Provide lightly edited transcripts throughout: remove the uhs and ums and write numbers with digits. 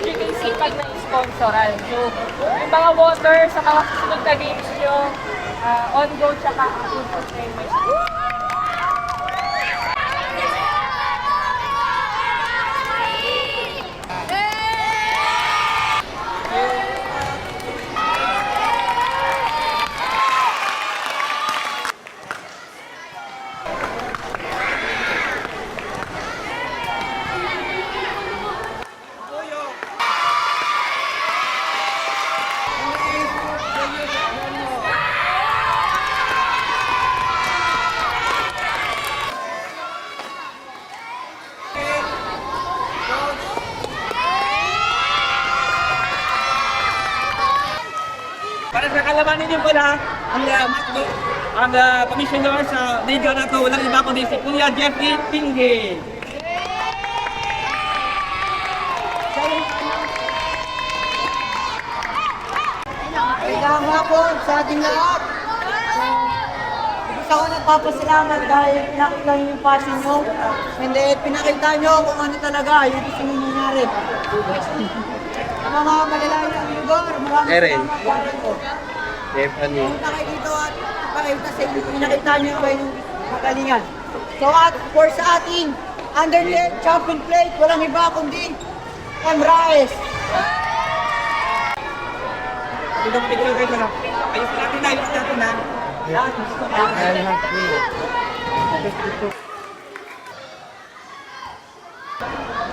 GKC pag na-sponsoran. So, yung mga water sa mga susunod na games nyo, on-go tsaka ang may Para sa kalaman ninyo pala, ang commissioner sa liga na ito, walang iba kundi si Kuya Jeffrey Tingge. Kailangan nga po sa ating lahat. Gusto ko nagpapasalamat dahil pinakita nyo yung passion nyo. And then, pinakita nyo kung ano talaga yung gusto nyo nangyari. Ang mga malalayang lugar, maraming salamat po dito. Punta kayo dito at ipakita sa inyo, pinakita nyo yung kayong magalingan. So, for sa ating under 10 champion plate, walang iba kundi Emraes. Pidong-pidong kayo na. Ayos natin na, ayos natin na.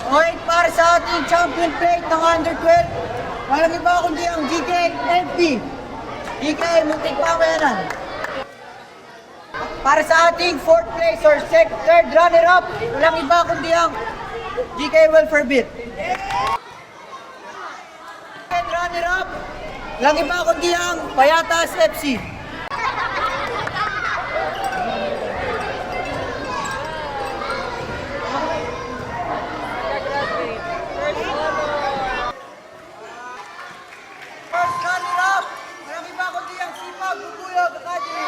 Okay, para sa ating champion plate ng under 12, walang iba kundi ang GK MP. GK Muntik Pamayanan. Para sa ating 4th place or 3rd runner-up, walang iba kundi ang GK Welfare Beat. And runner-up, walang iba kundi ang Payatas FC. First runner-up, walang iba kundi ang Sipag Bubuyog Academy.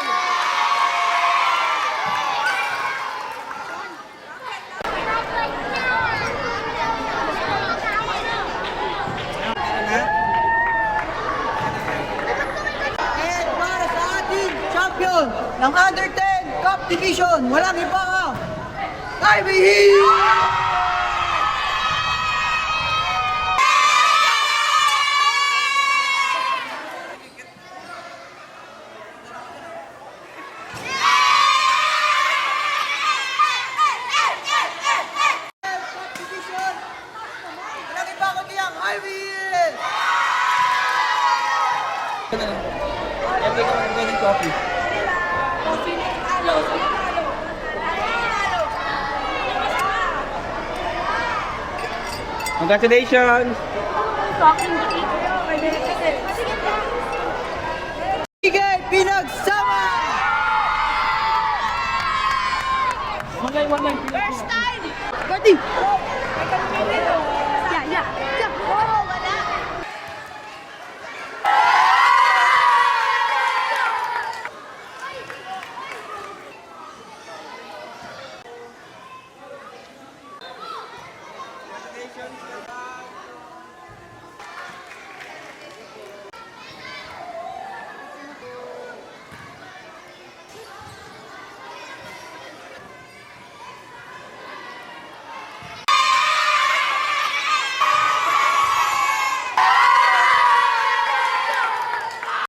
And para sa ating champion ng Under 10 Cup Division, walang iba ang IBE! Walang iba kundi ang IBE! Every morning coffee. Congratulations! Sige, pinagsama! First time! Ready?